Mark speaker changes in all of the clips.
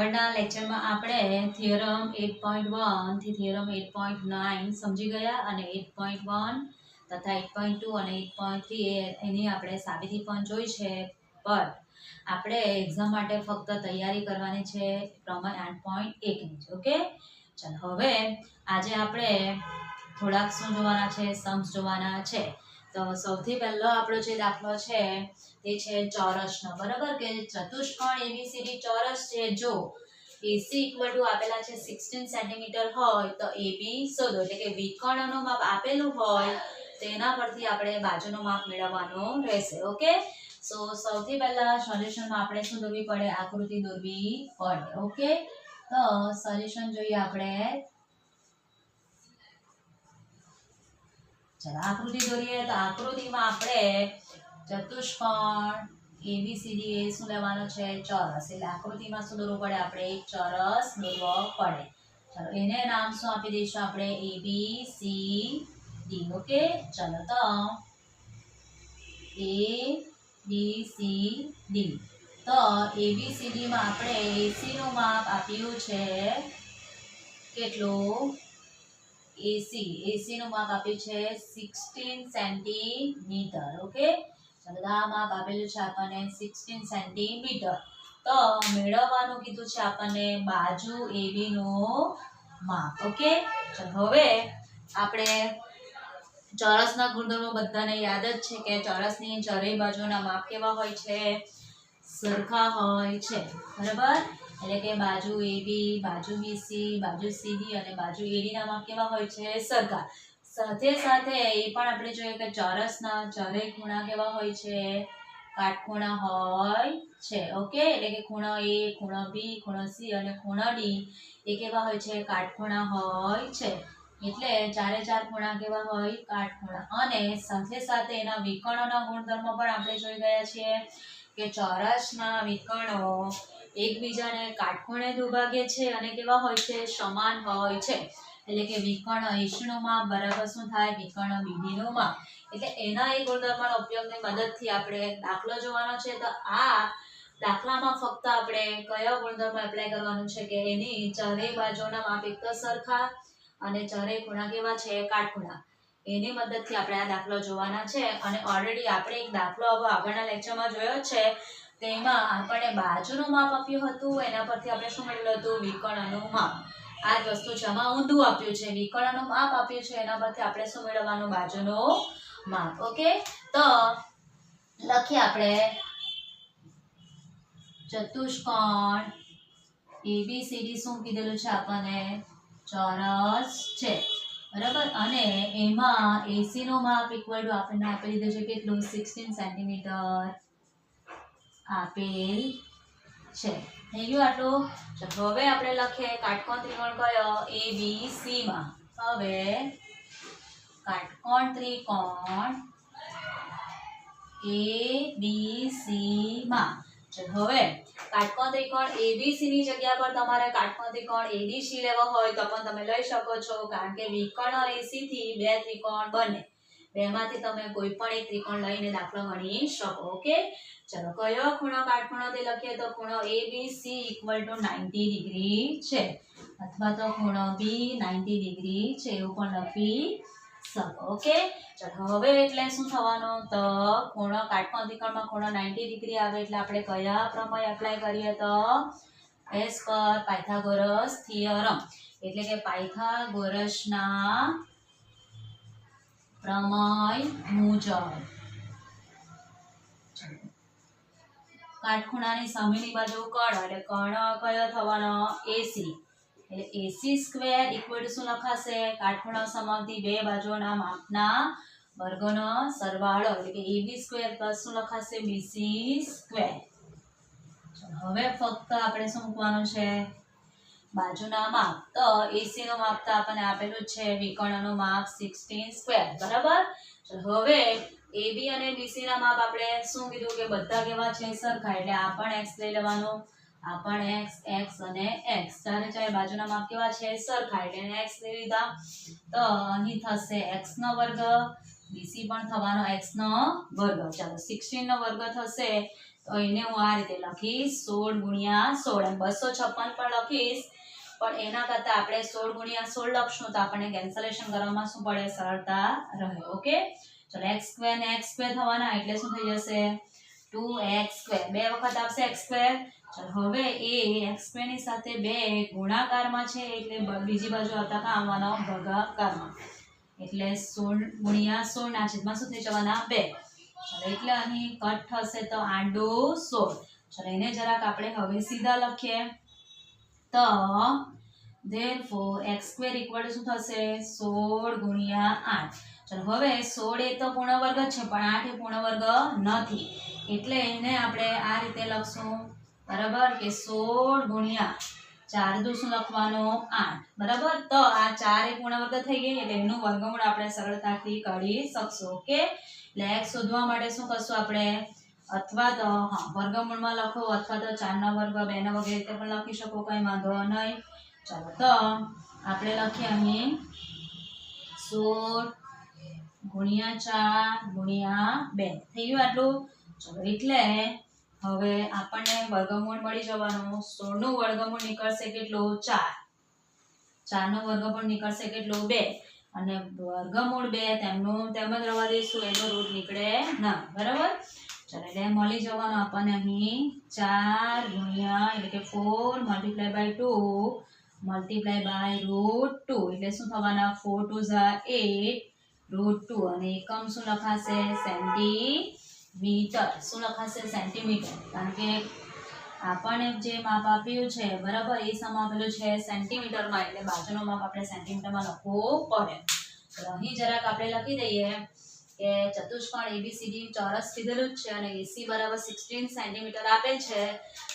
Speaker 1: આગળના લેક્ચરમાં આપણે થિયરમ 8.1 થી થિયરમ 8.9 સમજી ગયા અને 8.1 તથા 8.2 અને 8.3 એની આપણે સાબિતી પણ જોઈ છે. પણ આપણે એક્ઝામ માટે ફક્ત તૈયારી કરવાની છે પ્રમાણ 8.1 ની. ઓકે, ચાલો હવે આજે આપણે થોડાક શું જોવાના છે, સમ્સ જોવાના છે. તો સૌથી પહેલો આપણો જે દાખલો છે તે છે ચોરસનો. બરાબર કે ચતુષ્કોણ એબીસીડી ચોરસ છે. જો AC = આપેલા છે 16 સેન્ટીમીટર હોય તો AB શોધો. એટલે કે વિકર્ણનું માપ આપેલું હોય તેના પરથી આપણે બાજુનું માપ મેળવવાનું રહેશે. ઓકે, સો સૌથી પહેલા સોલ્યુશનમાં આપણે શું દોરવી પડે, આકૃતિ દોરવી પડે. ઓકે, તો સોલ્યુશન જોઈએ આપણે. ચાલો આકૃતિ દોરીએ. તો આકૃતિમાં આપણે ચતુષ્કોણ ABCD એ શું લેવાનો છે, ચોરસ. એટલે આકૃતિમાં શું દોરવું પડે, આપણે એક ચોરસ દોરવો પડે. ચાલો એને નામ શું આપી દઈશું આપણે, ABCD. ઓકે, ચાલો તો ABCD. તો ABCD માં આપણે AC નું માપ આપ્યું છે કેટલું, AC નું માપ આપ્યું છે 16 સેન્ટીમીટર. ઓકે, ચાલો આ માપ આપેલું છે આપણને 16 સેન્ટીમીટર. તો મેળવવાનું કીધું છે આપણને બાજુ AB નું માપ. ઓકે, ચાલો હવે આપણે ચોરસના ગુણધર્મો બધાને યાદ જ છે કે ચોરસની ચારેય બાજુના માપ કેવા હોય છે, સરખા હોય છે. બરાબર, એટલે કે બાજુ AB, બાજુ BC, બાજુ CD અને બાજુ AD ના માપ કેવા હોય છે, સરખા. સાથે સાથે એ પણ આપણે જોઈએ કે ચોરસના ચારેય ખૂણા કેવા હોય છે, કાટખૂણા હોય છે. ઓકે, એટલે કે ખૂણો A, ખૂણો B, ખૂણો C અને ખૂણો D એ કેવા હોય છે, કાટખૂણા હોય છે. એટલે ચારે ચાર ખૂણા કેવા હોય, કાટખૂણા. અને સાથે સાથે એના વિકર્ણોના ગુણધર્મો પણ આપણે જોઈ ગયા છીએ કે ચોરસના વિકર્ણો એકબીજાને કાટખૂણે દુભાગે છે અને કેવા હોય છે, સમાન હોય છે. એટલે કે વિકર્ણ AC નું માપ બરાબર શું થાય, વિકર્ણ BD નું માપ. એટલે એના એ ગુણધર્મના ઉપયોગની મદદથી આપણે દાખલો જોવાનો છે. તો આ દાખલામાં ફક્ત આપણે કયો ગુણધર્મ એપ્લાય કરવાનું છે કે એની ચારેય બાજુના માપ એક તો સરખા અને ચારેય ખૂણા કેવા છે, કાટખૂણા. એની મદદથી આપણે આ દાખલો જોવાના છે. અને ઓલરેડી આપણે એક દાખલો હવે આગળના લેક્ચરમાં જોયો છે. તેમાં આપણને બાજુનું માપ આપ્યું હતું, એના પરથી આપણે શું મેળવેલું હતું, વિકર્ણનું માપ. આ જ વસ્તુ છે, આમાં ઊંધું આપ્યું છે, વિકર્ણનું માપ આપ્યું છે, એના પરથી આપણે શું મેળવવાનું, બાજુનું માપ. ઓકે, તો લખીએ આપણે ચતુષ્કોણ ABCD શું કીધેલું છે આપણને, ચોરસ છે. બરાબર, અને એમાં AC નું માપ = આપણને આપી દીધું છે કેટલું, 16 સેન્ટીમીટર આપેલ છે. થઈ ગયું આટલું. હવે આપણે લખીએ કાટકોણ ત્રિકોણ કયો, ABC માં. હવે કાટકોણ ત્રિકોણ ABC માં. હવે કાટકોણ ત્રિકોણ ABC ની જગ્યા પર તમારે કાટકોણ ત્રિકોણ ADC લેવો હોય તો પણ તમે લઈ શકો છો. કારણ કે વિકર્ણ AC થી બે ત્રિકોણ બને, બેમાંથી તમે કોઈ પણ એક ત્રિકોણ લઈને દાખલો ગણી શકો. ઓકે, ચલો કયો ખૂણો કાટખૂણો તે લખીએ. તો ખૂણો ABC = 90 ડિગ્રી છે, અથવા તો ખૂણો B 90 ડિગ્રી છે, એવું પણ લખી શકો. ઓકે, ચલો હવે એટલે શું થવાનું, તો ખૂણો કાટકોણ ત્રિકોણમાં ખૂણો 90 ડિગ્રી આવે એટલે આપણે કયા પ્રમેય એપ્લાય કરીએ, તો એસ પર પાયથાગોરસ થિયરમ. એટલે કે પાયથાગોરસના પ્રમેય મુજબ કાટખૂણાની સામેની બાજુ કર્ણ, એટલે કર્ણ કયો થવાનો, AC. એટલે AC² = શું લખાશે, કાટખૂણા સમાવતી બે બાજુના માપના વર્ગોનો સરવાળો. એટલે કે AB² + શું લખાશે, BC². હવે ફક્ત આપણે શું મૂકવાનું છે, બાજુના માપ. તો AC નું માપ તો આપણને આપેલું છે, વિકર્ણનું માપ 16². બરાબર, હવે AB અને BC ના માપ આપણે શું કીધું કે બધા કેવા છે, સરખા. એટલે આ પણ x લઈ લેવાનું, આ પણ x, x અને x. ચારે ચાર બાજુના માપ કેવા છે, સરખા. એટલે x લઈ લીધા. તો અહીં થશે x², BC પણ થવાનો x². ચાલો 16 નો વર્ગ થશે તો એને હું આ રીતે લખીશ 16 ગુણ્યા 16 એમ 256 પણ લખીશ, પણ એના કરતા આપણે 16 ગુણ્યા 16 લખશું તો આપણને કેન્સલેશન કરવામાં શું પડે, સરળતા રહે. ઓકે, ચલો x સ્ક્વેર ને x સ્ક્વેર થવાના એટલે શું થઈ જશે 2x સ્ક્વેર, બે વખત આવશે x સ્ક્વેર. ચલો હવે એ x સ્ક્વેર ની સાથે 2 ગુણાકારમાં છે એટલે બીજી બાજુ આવતા કાં આવવાનો ભાગાકારમાં, એટલે 16 ગુણ્યા 16 ના છેદમાં શું થઈ જવાના 2. ચલો એટલે અહીં કટ થશે તો 8 દુ 16. ચલો એને જરાક આપણે હવે સીધા લખીએ તો therefore x square equal to શું થશે 16 ગુણ્યા 8. ચલો હવે 16 એ તો પૂર્ણ વર્ગ જ છે પણ 8 એ પૂર્ણ વર્ગ નથી, એટલે એને આપણે આ રીતે લખશું, બરાબર, કે 16 ગુણ્યા 4 દુ શું લખવાનો 8, બરાબર. તો આ 4 એ પૂર્ણ વર્ગ થઈ ગઈ એટલે એનું વર્ગમૂળ આપણે સરળતાથી કાઢી શકશું. ઓકે, એટલે x શોધવા માટે શું કરશું આપણે, અથવા તો વર્ગમૂળમાં લખો અથવા તો 4 નો વર્ગ 2 નો વર્ગ એ રીતે પણ લખી શકો, કઈ વાંધો નહીં. ચાલો તો આપણે લખીએ અહીં 16 ગુણ્યા 4 ગુણ્યા 2 થઈ ગયું આટલું. ચલો એટલે હવે આપણને વર્ગમૂળ મળી જવાનું, 16 નું વર્ગમૂળ નીકળશે કેટલું 4, 4 નું વર્ગમૂળ નીકળશે કેટલું 2, અને વર્ગમૂળ 2 તેમનું તેમ જ રહેવા દઈશું, એનો રૂટ નીકળે ના, બરાબર. ચલો એટલે મળી જવાનું આપણને અહીં 4 ગુણ્યા એટલે કે 4 મલ્ટીપ્લાય બાય 2 મલ્ટીપ્લાય બાય √2 એટલે શું થવાના 4 2 8 √2, અને એકમ શું લખાશે સેન્ટીમીટર, શું લખાશે સેન્ટીમીટર, કારણ કે આપણને જે માપ આપ્યું છે બરાબર એ સમ આપેલું છે સેન્ટીમીટરમાં, એટલે બાજુનું માપ આપણે સેન્ટીમીટરમાં લખવું પડે. તો અહીં જરાક આપણે લખી દઈએ કે ચતુષ્કોણ ABCD ચોરસ કીધેલું જ છે અને AC બરાબર 16 સેન્ટીમીટર આપેલ છે,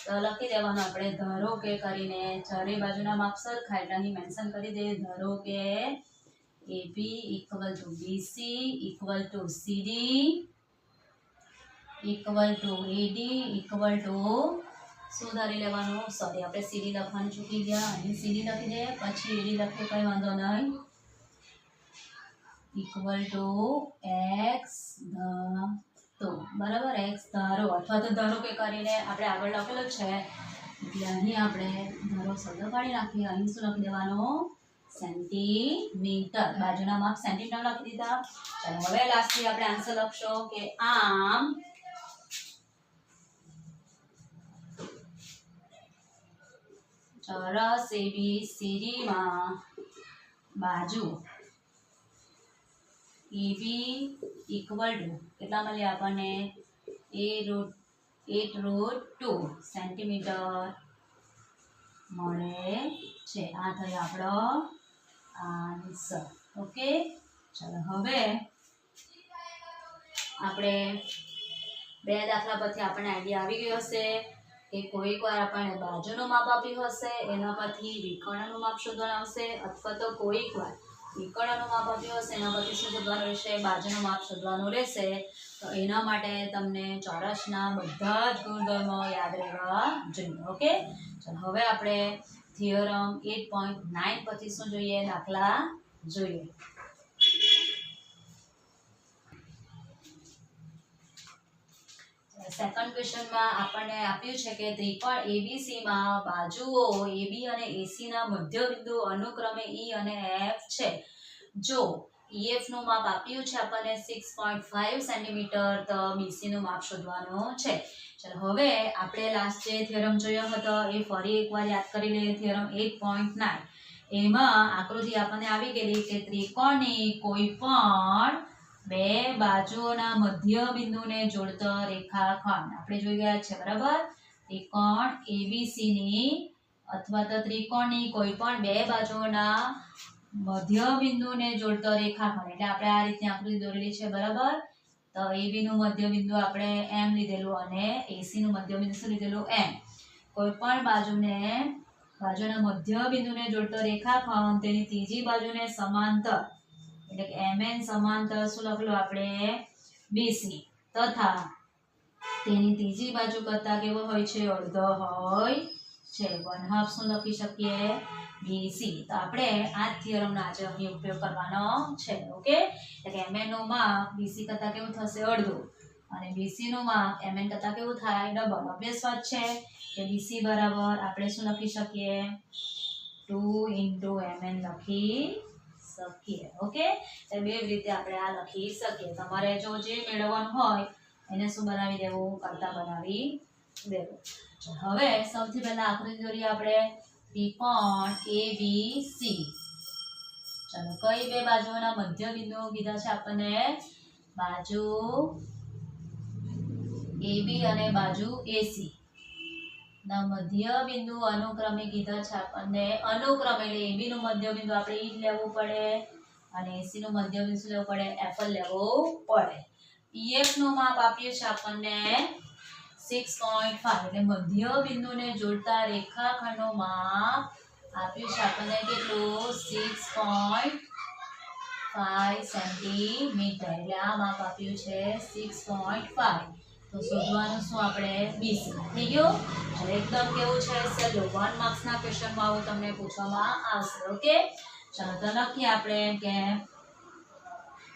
Speaker 1: તો લખી દેવાનું આપણે ધારો કે કરીને ચારે બાજુના માપ સરખા, એટલે અહીં મેન્શન કરી દઈએ ધારો કે AB equal to BC equal to CD equal to AD equal to શું ધારી લેવાનું, સોરી આપણે CD લખવાનું ચૂકી ગયા, અહીં CD લખી દઈએ પછી AD લખીએ કઈ વાંધો નહીં, equal to x ધારો, બરાબર, x ધારો અથવા તો ધારો કે કરીને આપણે આગળ લખેલું છે એટલે અહીં આપણે ધારો શબ્દ કાઢી નાખીએ, અહીં શું લખી દેવાનું સેન્ટીમીટર, બાજુના માપ સેન્ટીમીટર લખી દીધા. ચાલો હવે લાસ્ટલી આપણે આન્સર લખશો કે આમ ચોરસ ABCD માં બાજુ AB equal to કેટલા મળ્યા આપણને 8 √2 સેન્ટીમીટર મળે છે. આ થયો આપણો આન્સર. ઓકે, ચાલો હવે આપણે બે દાખલા પરથી આપણને આઈડિયા આવી ગયો હશે કે કોઈક વાર આપણને બાજુનું માપ આપ્યું હશે એના પરથી વિકર્ણનું માપ શોધવાનું આવશે, અથવા તો કોઈક વાર વિકર્ણનું માપ આપ્યું હશે એના પરથી શું શોધવાનું રહેશે, બાજુનું માપ શોધવાનું રહેશે. તો એના માટે તમને ચોરસના બધા જ ગુણધર્મો યાદ રહેવા જોઈએ. ઓકે, ચાલો હવે આપણે થિયરમ 8.9 પરથી શું જોઈએ, દાખલા જોઈએ. સેકન્ડ ક્વેશ્ચનમાં આપણને આપ્યું છે કે ત્રિકોણ ABC માં બાજુઓ AB અને AC ના મધ્ય બિંદુ અનુક્રમે E અને F છે. જો EF નું માપ આપ્યું છે આપણને 6.5 સેન્ટીમીટર, તો BC નું માપ શોધવાનું છે. ચલો હવે આપણે લાસ્ટ જે થિયરમ જોયો હતો એ ફરી એકવાર યાદ કરી લઈએ, થિયરમ 8.9. એમાં આકૃતિ આપણને આવી ગયેલી કે ત્રિકોણની કોઈ પણ બે બાજુઓના મધ્ય બિંદુને જોડતો રેખાખંડ આપણે જોઈ ગયા છે, બરાબર. ત્રિકોણ ABC ની અથવા તો ત્રિકોણની કોઈ પણ બે બાજુઓના મધ્ય બિંદુને જોડતો રેખાખંડ, એટલે આપણે આ રીતની આકૃતિ દોરેલી છે, બરાબર. તો AB નું મધ્ય બિંદુ આપણે M લીધેલું અને AC નું મધ્ય બિંદુ શું લીધેલું M. કોઈ પણ બાજુના મધ્ય બિંદુને જોડતો રેખાખંડ તેની ત્રીજી બાજુને સમાંતર એટલે કે MN સમાંતર શું લખેલું આપણે BC, તથા તેની ત્રીજી બાજુ કરતા કેવો હોય છે, અડધો હોય છે, 1/2 શું લખી શકીએ BC. તો આપણે આ થિયરમનો આજે અહીં ઉપયોગ કરવાનો છે. ઓકે, એટલે કે MN નું માપ BC કરતા કેવું થશે, અડધું. અને BC નું માપ MN કરતા કેવું થાય ડબલ. ઓબ્વિયસ વાત છે કે BC બરાબર આપણે શું લખી શકીએ 2 * MN લખી શકીએ. ઓકે, તો બે રીતે આપણે આ લખી શકીએ. તમારે જો જે મેળવવાનું હોય એને શું બનાવી દેવું કરતા બનાવી દેવું. હવે સૌથી પહેલા આકૃતિ દોરીએ આપણે ત્રિકોણ ABC. ચાલો કઈ બે બાજુઓના મધ્ય બિંદુઓ કીધા છે આપણને બાજુ AB અને બાજુ AC ના મધ્ય બિંદુ અનુક્રમે કીધા છે આપણને. અનુક્રમે એટલે AB નું મધ્ય બિંદુ આપણે ઈ લેવું પડે અને AC નું મધ્ય બિંદુ શું લેવું પડે એપલ લેવું પડે. EF નું માપ આપ્યું છે આપણને 6.5 એટલે મધ્ય બિંદુને જોડતા રેખાખંડનું માપ આપ્યું છે આપણને કેટલું 6.5 સેન્ટીમીટર. એટલે આ માપ આપ્યું છે 6.5. તો શોધવાનું શું આપણે BC. થઈ ગયું. હવે એકદમ કેવું છે સહેલું 1 માર્ક્સ ના ક્વેશ્ચનમાં આવું તમને પૂછવામાં આવશે. ઓકે, ચાલો તો લખીએ આપણે કે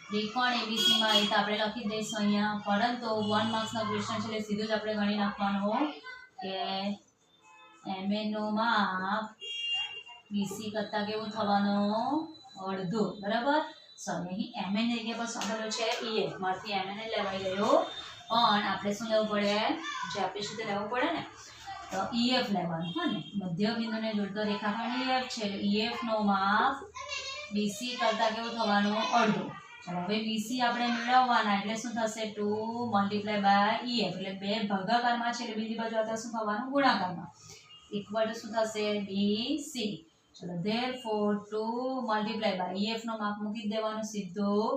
Speaker 1: ત્રિકોણ ABC માં એ તો આપણે લખી દઈશું અહીંયા, પરંતુ 1 માર્ક્સ ના ક્વેશ્ચન છે એટલે સીધું જ આપણે ગણી નાખવાનું કે MN નું માપ BC કરતા કેવું થવાનું અડધું. બરાબર. સોરી અહીં MN ની જગ્યા પર સાંભળ્યું છે EF, મારથી MN લેવાઈ ગયો પણ આપણે શું લેવું પડે જે આપીશું તે લેવું પડે ને. તો EF લેવાનું હો ને, મધ્ય બિંદુને જોડતો રેખાખંડ EF છે એટલે EF નું માપ BC કરતા કેવું થવાનું અડધું. ચાલો હવે BC આપણે મેળવવાના એટલે શું થશે 2 × EF એટલે બે ભાગાકારમાં છે એટલે બીજી બાજુ આવતા શું થવાનું ગુણાકારમાં ઇક્વલ ટુ શું થશે BC. ચલો therefore 2 × EF નો માપ મૂકી દેવાનું સીધું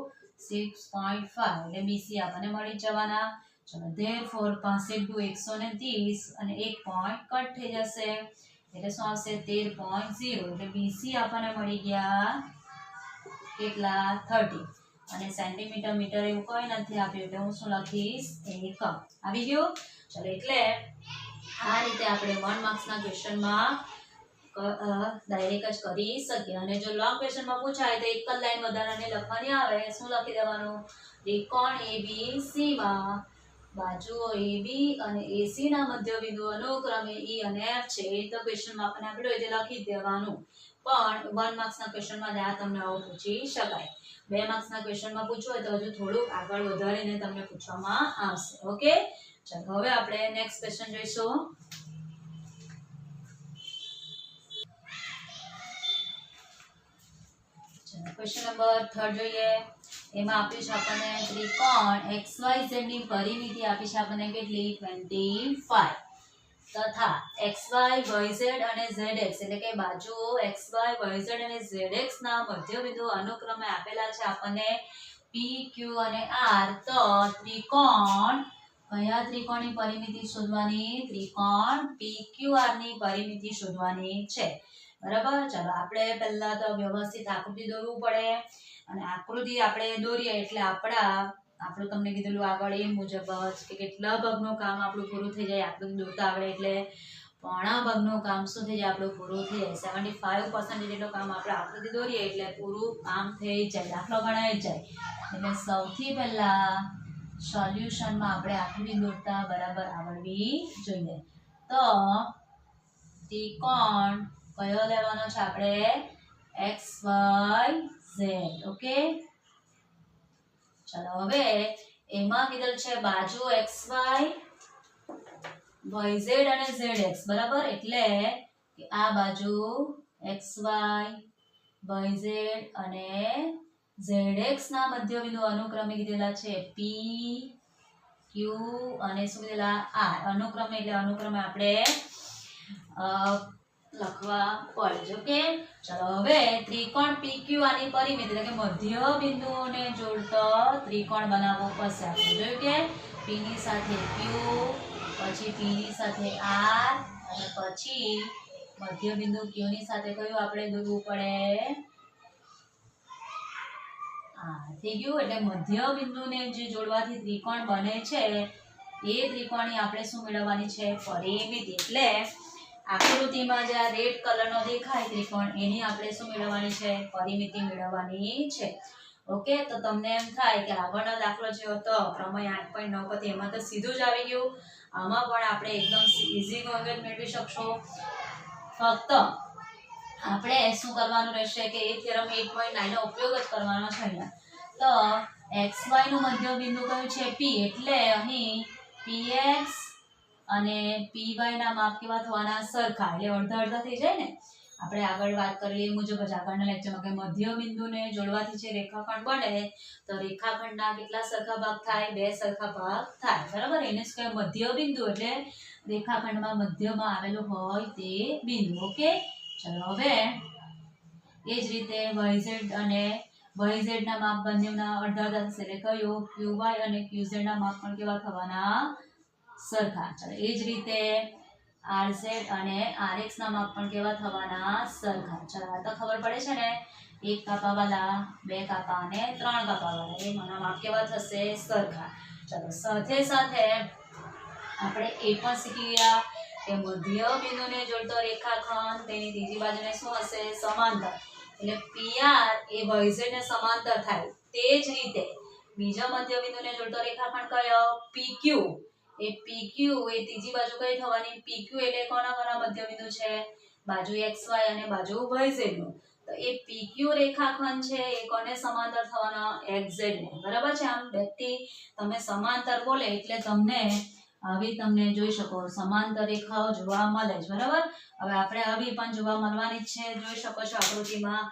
Speaker 1: 6.5 એટલે BC આપણને મળી જવાના. ચલો therefore 5 × 130 અને 1 પોઈન્ટ કટ થઈ જશે એટલે શું આવશે 13.0 એટલે BC આપણને મળી ગયા કેટલા 30 અને સેન્ટીમીટર મીટર એવું કોઈ નથી આપ્યું એટલે હું શું લખીશ એકમ. આવી ગયું. ચલો એટલે આ રીતે આપણે 1 માર્ક્સ ના ક્વેશ્ચનમાં ડાયરેક્ટ જ કરી શકીએ. અને જો લોંગ ક્વેશ્ચનમાં પૂછાય તો એક જ લાઈન વધારાની લખવાની આવે. શું લખી દેવાનું ત્રિકોણ ABC માં બાજુઓ AB અને AC ના મધ્ય બિંદુ અનુક્રમે E અને F છે. એ તો ક્વેશ્ચનમાં આપણને આપ્યું હોય તે લખી દેવાનું. પણ 1 માર્ક્સ ના ક્વેશ્ચનમાં આ તમને આવું પૂછી શકાય. 2 માર્ક્સ ના ક્વેશ્ચનમાં પૂછવું હોય તો હજુ થોડુંક આગળ વધારીને તમને પૂછવામાં આવશે. ઓકે, ચાલો હવે આપણે નેક્સ્ટ ક્વેશ્ચન જોઈશું. ક્વેશ્ચન નંબર 3 જોઈએ. એમાં આપ્યું છે આપણને ત્રિકોણ XYZ ની પરિમિતિ આપી છે આપણને કેટલી 25 તથા XY YZ અને ZX એટલે કે બાજુઓ XY YZ અને ZX ના મધ્ય બિંદુ અનુક્રમે આપેલા છે આપણને PQ અને R. તો ત્રિકોણ કયા ત્રિકોણની પરિમિતિ શોધવાની ત્રિકોણ PQR ની પરિમિતિ શોધવાની છે. બરાબર. ચાલો આપણે પહેલા તો વ્યવસ્થિત આકૃતિ દોરવું પડે અને આકૃતિ આપણે દોરીએ એટલે આપણું તમને કીધેલું આગળ એ મુજબ જ કે કેટલા ભાગનું કામ આપણું પૂરું થઈ જાય. આકૃતિ દોરતા આવડે એટલે પોણા ભાગનું કામ શું થઈ જાય આપણું પૂરું થઈ જાય. 75% જેટલું કામ આપણે આકૃતિ દોરીએ એટલે પૂરું કામ થઈ જાય, દાખલો ગણાય જાય. એટલે સૌથી પહેલા સોલ્યુશનમાં આપણે આકૃતિ દોરતા બરાબર આવડવી જોઈએ. તો ત્રિકોણ કયો લેવાનો છે આપણે XYZ. ઓકે, ચલો હવે એમાં કીધેલ છે બાજુ XY YZ અને ZX. બરાબર. એટલે કે આ બાજુ XY YZ અને ZX ના મધ્ય બિંદુ અનુક્રમે કીધેલા છે P Q અને શું કીધેલા R. અનુક્રમે એટલે અનુક્રમે આપણે લખવા પડે. ઓકે, ચલો હવે ત્રિકોણ PQR ની પરિમિતિ એટલે કે મધ્ય બિંદુઓને જોડતો ત્રિકોણ બનાવવો પડશે. આપણે જોયું કે P ની સાથે Q, પછી P ની સાથે R અને પછી મધ્ય બિંદુ Q ની સાથે કયું આપણે દોરવું પડે થઈ ગયું. એટલે મધ્ય બિંદુને જે જોડવાથી ત્રિકોણ બને છે એ ત્રિકોણની આપણે શું મેળવવાની છે પરિમિતિ. એટલે આકૃતિમાં જે રેડ કલરનો દેખાય ત્રિકોણ એની આપણે શું મેળવવાની છે પરિમિતિ મેળવવાની છે. ઓકે, તો તમને એમ થાય કે આગળનો દાખલો જે હતો પ્રમેય 8.9 પરથી એમાં તો સીધું જ આવી ગયું. આમાં પણ આપણે એકદમ ઈઝી નોલેજ મેળવી શકશો. ફક્ત આપણે શું કરવાનું રહેશે કે એ થિયરમ 8.9 નો ઉપયોગ જ કરવાનો છે અહીંયા. તો xy નું મધ્ય બિંદુ કયું છે P, એટલે અહીં px અને py ના માપ કેવા થવાના? સરખા. એટલે અડધા અડધા થઈ જાય ને. આપણે આગળ વાત કરેલી મુજબ જ આગળના લેક્ચરમાં કે મધ્ય બિંદુને જોડવાથી જે રેખાખંડ બને તો રેખાખંડના કેટલા સરખા ભાગ થાય? 2 સરખા ભાગ થાય. બરાબર, એને જ કહેવાય મધ્ય બિંદુ. એટલે રેખાખંડમાં મધ્યમાં આવેલું હોય તે બિંદુ. ઓકે, ચલો હવે એ જ રીતે yz અને yz ના માપ બંનેના અડધા અડધા થશે. એટલે કયું? qy અને qz ના માપ પણ કેવા થવાના? સરખા. ચલો એ જ રીતે rz અને rx ના માપ પણ કેવા થવાના? સરખા. ચલો આ તો ખબર પડે છે ને. 1 કાપાવાળા, 2 કાપા અને 3 કાપાવાળા એમાંના માપ કેવા થશે? સરખા. ચલો સાથે સાથે આપણે એ પણ શીખી ગયા કે મધ્ય બિંદુને જોડતો રેખાખંડ તેની ત્રીજી બાજુને શું હશે? સમાંતર. એટલે PR એ yz ને સમાંતર થાય. તે જ રીતે બીજો મધ્ય બિંદુને જોડતો રેખાખંડ કયો? PQ. એ PQ એ ત્રીજી બાજુ કઈ થવાની? PQ એટલે કોના મધ્ય બિંદુ છે? બાજુ XY અને બાજુ YZ નું. તો એ PQ રેખાખંડ છે એ કોને સમાંતર થવાનો? XZ ને. બરાબર છે. આમ બેથી તમે સમાંતર બોલે એટલે તમને જોઈ શકો સમાંતર રેખાઓ જોવા મળે છે. બરાબર, હવે આપણે આવી પણ જોવા મળવાની જ છે. જોઈ શકો છો આકૃતિમાં.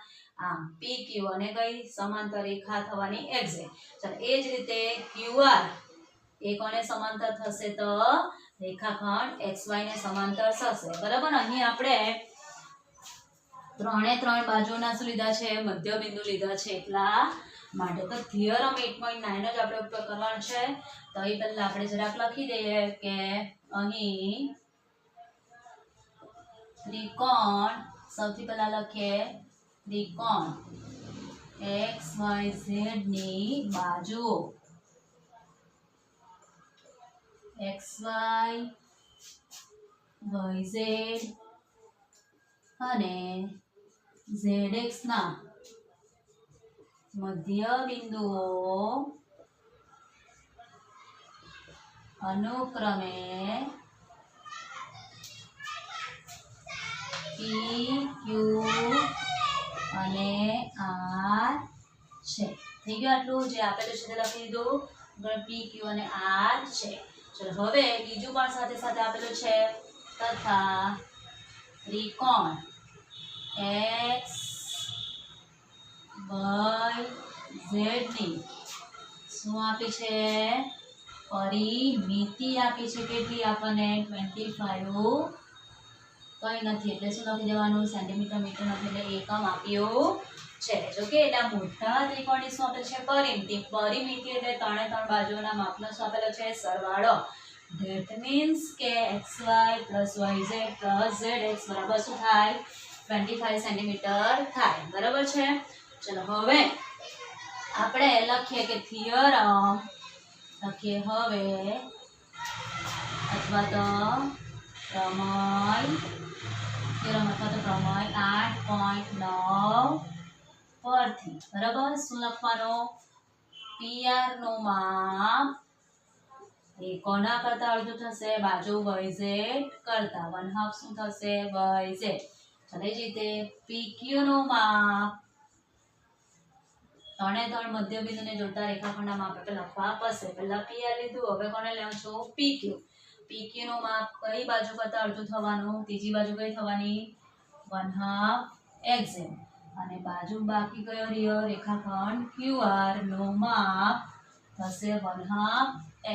Speaker 1: આમ PQ અને કઈ સમાંતર રેખા થવાની XZ. ચાલો એ જ રીતે QR એ કોને સમાંતર થશે? તો રેખાખંડ XY ને સમાંતર થશે. બરાબર, અહીં આપણે 3 બાજુના શું લીધા છે? મધ્ય બિંદુ લીધા છે એટલા માટે. તો થિયરમ 8.9 જ આપણે ઉપયોગ કરવાનો છે. તો એ પહેલા આપણે જરાક લખી દઈએ કે અહીં ત્રિકોણ, સૌથી પહેલા લખીએ ત્રિકોણ XYZ ની બાજુઓ XY, YZ અને ZX ના મધ્ય બિંદુઓ અનુક્રમે P, Q અને R છે. થઈ ગયું આટલું? જે આપેલું છે તે લખી દીધું. P, Q અને R છે. ચલો હવે બીજું પણ સાથે સાથે આપેલું છે. તથા ત્રિકોણ X, Y, Z ની શું આપી છે? પરિમિતિ આપી છે. કેટલી આપણને? 25. કઈ નથી એટલે શું લખી દેવાનું? સેન્ટીમીટર, મીટર નથી એટલે એકમ આપ્યું છે. જો કે એટલે મોટા ત્રિકોણની શું આપેલ છે? પરિમિતિ. પરિમિતિ એટલે 3 બાજુઓના માપનો શું આપેલો છે? સરવાળો. That means કે XY plus YZ plus ZX બરાબર શું થાય? 25 સેન્ટીમીટર થાય. બરાબર છે. ચલો હવે આપણે લખીએ કે થિયરમ લખીએ હવે અથવા તો પ્રમેય 8.9 પરથી. બરાબર, શું લખવાનું? PR નું માપ એ કોના કરતા અડધું થશે? બાજુ YZ કરતા. 1/2 શું થશે? YZ. ચાલે જ રીતે PQ નું માપ 3 મધ્ય બિંદુને જોડતા રેખાખંડના માપ આપણે લખવા પડશે. પહેલા PR લીધું, હવે કોને લેવું છો? PQ. PQ નું માપ કઈ બાજુ કરતા અડધું થવાનું? ત્રીજી બાજુ કઈ થવાની? 1/2 XZ. અને બાજુ બાકી કયો રહ્યો? રેખાખંડ QR નું માપ થશે 1/2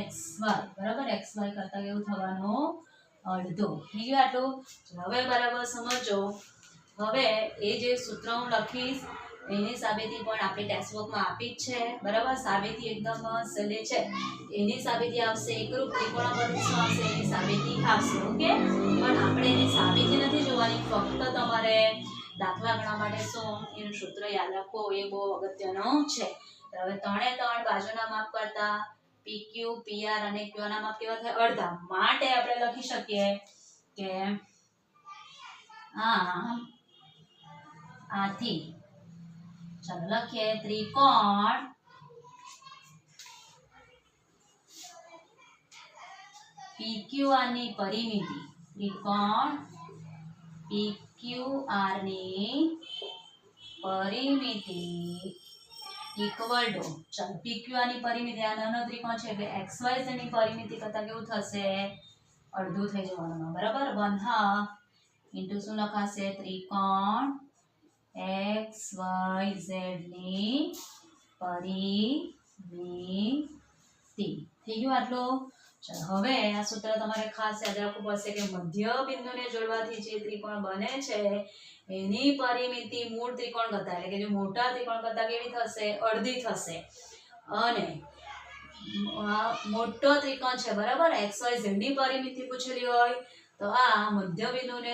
Speaker 1: XY. બરાબર, XY કરતા કેવું થવાનું? અડધું. થઈ ગયું આટલું? હવે બરાબર સમજો. હવે એ જે સૂત્ર હું લખીશ એની સાબિતી પણ આપણી ટેક્સ્ટ બુકમાં આપી જ છે. બરાબર, સાબિતી એકદમ સહેલી છે. એની સાબિતી આવશે એકરૂપ ત્રિકોણ પરથી શું આવશે? એની સાબિતી આવશે. ઓકે, પણ આપણે એની સાબિતી નથી જોવાની. ફક્ત તમારે દાખલા ગણવા માટે શું એનું સૂત્ર યાદ રાખવું એ બહુ અગત્યનું છે. હવે 3 બાજુના માપ કરતા PQ, PR અને Q ના માપ કેવા થાય? અડધા. માટે આપણે લખી શકીએ કે આથી ચાલો લખીએ ત્રિકોણ PQR ની પરિમિતિ, ત્રિકોણ PQR ની પરિમિતિ ઇક્વલ ટુ, ચાલો PQR ની પરિમિતિ, આ નાનો ત્રિકોણ છે એટલે XYZ ની પરિમિતિ કરતા કેવું થશે, અડધું થઈ જવાનું, બરાબર, 1/2 ઇન્ટુ શું લખાશે, ત્રિકોણ XYZ ની પરિમિતિ. થઈ ગયું આટલું. ચાલો હવે આ સૂત્ર તમારે ખાસ યાદ રાખવું પડશે કે મધ્ય બિંદુને જોડવાથી જે ત્રિકોણ બને છે એની પરિમિતિ મૂળ ત્રિકોણ કરતા, એટલે કે જે મોટા ત્રિકોણ કરતા કેવી થશે, અડધી થશે. અને મોટો ત્રિકોણ છે, બરાબર, XYZ ની પરિમિતિ પૂછેલી હોય તો આ મધ્ય બિંદુને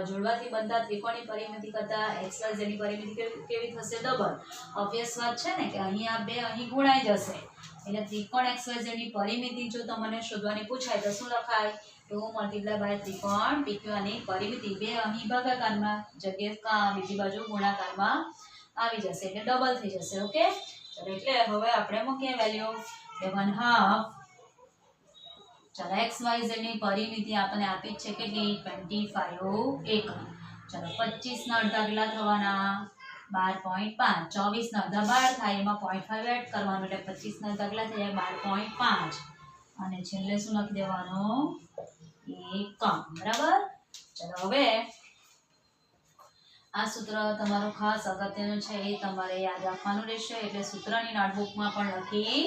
Speaker 1: જોડવાથી બનતા ત્રિકોણની પરિમિતિ કરતા XYZ ની પરિમિતિ કેવી થશે, ડબલ. ઓબ્વિયસ વાત છે ને કે અહીં આ બે અહીં ગુણાઈ જશે એટલે ત્રિકોણ XYZ ની પરિમિતિ જો તમને શોધવાની પૂછાય તો શું લખાય, 2 × ત્રિકોણ PQR ની પરિમિતિ. બે અહીં ભાગાકારમાં જગ્યાએ બીજી બાજુ ગુણાકારમાં આવી જશે એટલે ડબલ થઈ જશે. ઓકે, ચલો એટલે હવે આપણે મૂકીએ વેલ્યુ 1/2. ચાલો XYZ ની પરિમિતિ આપણને આપી છે કેટલી, 25 એકમ. ચાલો 25 ના અડધા કેટલા થવાના, 12.5. 24 ના અડધા 12 થાય, એમાં 0.5 એડ કરવાનું એટલે 25 ના અડધા કેટલા થઈ જાય, 12.5. અને છેલ્લે શું લખી દેવાનું, એકમ, બરાબર. ચલો હવે આ સૂત્ર તમારું ખાસ અગત્યનું છે, એ તમારે યાદ રાખવાનું રહેશે, એટલે સૂત્રની નોટબુકમાં પણ લખી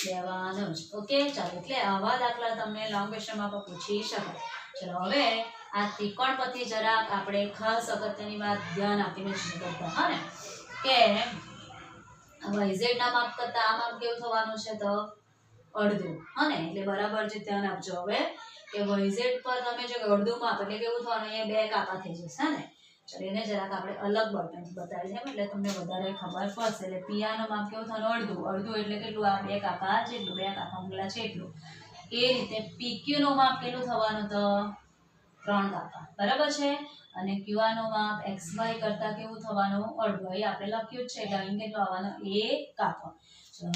Speaker 1: દેવાનું જ. ઓકે, ચાલો એટલે આવા દાખલા તમને લોંગ ક્વેશ્ચનમાં પણ પૂછી શકાય. ચલો હવે આ ત્રિકોણ પરથી જરાક આપણે ખાસ અગત્યની વાત ધ્યાન આપીને સમજતા, હા ને, કે YZ ના માપ કરતા આ માપ કેવું થવાનું છે, તો અડધું, હા ને, એટલે બરાબર જે ધ્યાન આપજો હવે કે YZ પર તમે જો અડધું માપ એટલે કેવું થવાનું, અહીંયા બે કાપા થઈ જશે, હા ને. ચાલો એને જરાક આપણે અલગ બટનથી બતાવી દઈએ એટલે તમને વધારે ખબર પડશે. એટલે PR નું માપ કેવું થવાનું, અડધું. અડધું એટલે કેટલું, આ બે કાપા જેટલું, બે કાપા ઉંગલા છે એટલું. એ રીતે PQ નું માપ કેટલું થવાનું, તો 3 કાપા, બરાબર છે. અને QR નું માપ XY કરતા કેવું થવાનું, અડધું. એ આપણે લખ્યું જ છે એટલે અહીં કેટલું આવવાનું, 1 કાપો.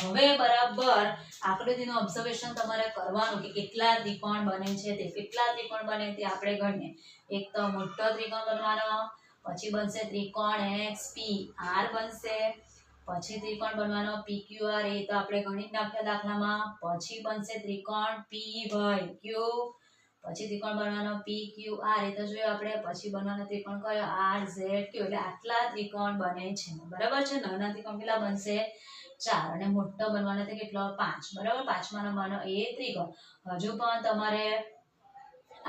Speaker 1: હવે બરાબર આકૃતિનું ઓબ્ઝર્વેશન તમારે કરવાનું કે કેટલા ત્રિકોણ બને છે, તે કેટલા ત્રિકોણ બને તે આપણે ગણીએ. એક તો મોટો ત્રિકોણ બનવાનો, પછી બનશે ત્રિકોણ XPR બનશે, પછી ત્રિકોણ બનવાનો PQR, એ તો આપણે ગણિત નાખ્યા દાખલામાં. પછી બનશે ત્રિકોણ PYQ, પછી ત્રિકોણ બનવાનો PQR, એ તો જોયું આપણે. પછી બનવાનો ત્રિકોણ કયો, RZQ. એટલે આટલા ત્રિકોણ બને છે, બરાબર છે. નાના ત્રિકોણ કેટલા બનશે, 4, અને મોટો બનવાનો તે કેટલો, 5, બરાબર. પાંચમા નંબરનો એ ત્રિકોણ. હજુ પણ તમારે